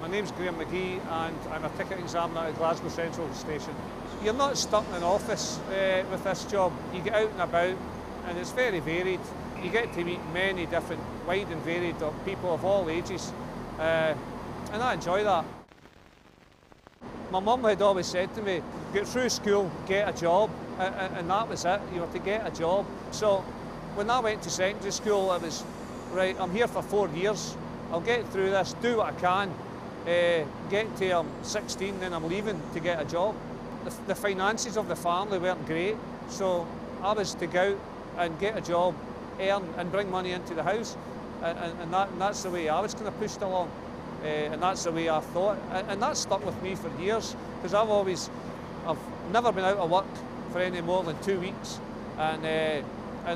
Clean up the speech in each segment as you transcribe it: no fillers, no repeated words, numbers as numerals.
My name's Graham McGee and I'm a ticket examiner at Glasgow Central Station. You're not stuck in an office with this job. You get out and about and it's very varied. You get to meet many different, wide and varied people of all ages and I enjoy that. My mum had always said to me, get through school, get a job, and that was it, you were to get a job. So when I went to secondary school, it was, right, I'm here for 4 years, I'll get through this, do what I can, get to 16, then I'm leaving to get a job. The finances of the family weren't great, so I was to go out and get a job, earn and bring money into the house, and that's the way I was kind of pushed along. And that's the way I thought, and that stuck with me for years, because I've never been out of work for any more than 2 weeks, and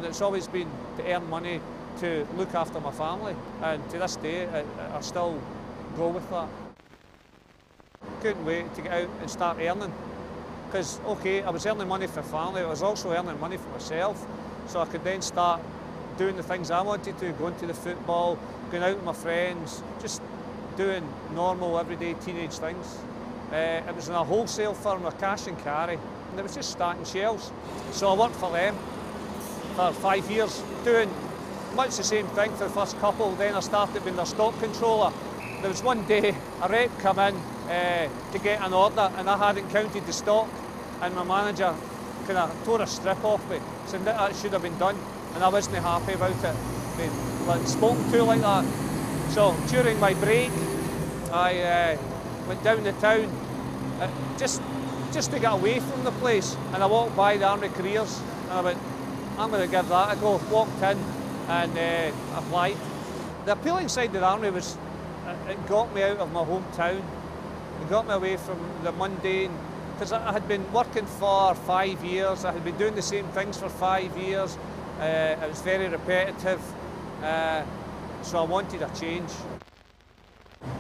it's always been to earn money to look after my family, and to this day I still go with that. Couldn't wait to get out and start earning, because okay, I was earning money for family, I was also earning money for myself, so I could then start doing the things I wanted to, going to the football, going out with my friends, just doing normal, everyday teenage things. It was in a wholesale firm, a cash and carry, and it was just stacking shelves. So I worked for them for 5 years, doing much the same thing for the first couple. Then I started being their stock controller. There was one day a rep come in to get an order, and I hadn't counted the stock, and my manager kind of tore a strip off me, said that should have been done, and I wasn't happy about it. Being spoken to like that. So during my break, I went down the town just to get away from the place, and I walked by the Army Careers and I went, I'm going to give that a go. Walked in and applied. The appealing side of the Army was it got me out of my hometown. It got me away from the mundane, because I had been working for 5 years, I had been doing the same things for 5 years. It was very repetitive. So I wanted a change.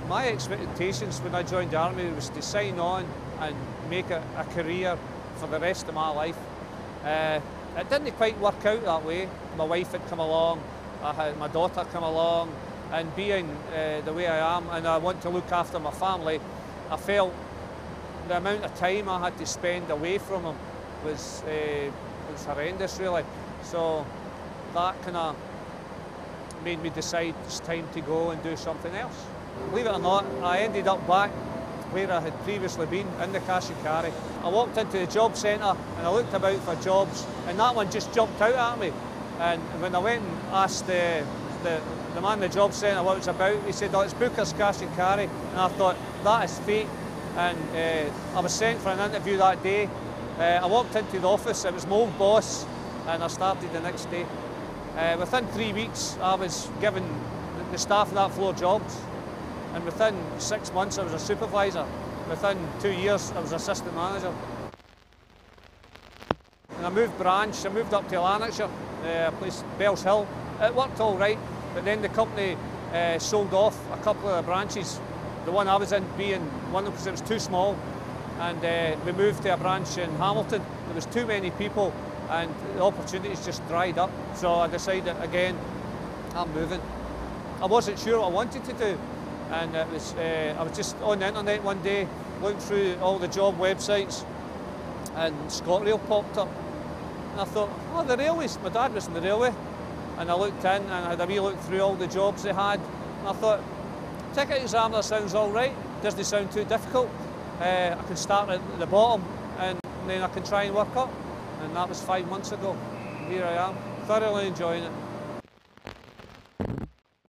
My expectations when I joined the Army was to sign on and make it a career for the rest of my life. It didn't quite work out that way. My wife had come along, I had my daughter come along, and being the way I am, and I want to look after my family, I felt the amount of time I had to spend away from them was horrendous, really. So that kind of made me decide it's time to go and do something else. Believe it or not, I ended up back where I had previously been, in the cash and carry. I walked into the job centre and I looked about for jobs, and that one just jumped out at me. And when I went and asked the man in the job centre what it was about, he said, oh, it's Booker's Cash and Carry. And I thought, that is fate. And I was sent for an interview that day. I walked into the office, it was my old boss, and I started the next day. Within 3 weeks, I was given the staff on that floor jobs, and within 6 months, I was a supervisor. Within 2 years, I was assistant manager. And I moved branch, I moved up to Lanarkshire, a place, Bells Hill. It worked all right, but then the company sold off a couple of the branches. The one I was in being one because it was too small, and we moved to a branch in Hamilton. There was too many people, and the opportunities just dried up. So I decided, again, I'm moving. I wasn't sure what I wanted to do, and I was just on the internet one day, looking through all the job websites, and ScotRail popped up. And I thought, oh, the railways, my dad was in the railway. And I looked in and I had a wee look through all the jobs they had, and I thought, ticket examiner sounds all right, doesn't sound too difficult. I can start at the bottom and then I can try and work up. And that was 5 months ago. Here I am, thoroughly enjoying it.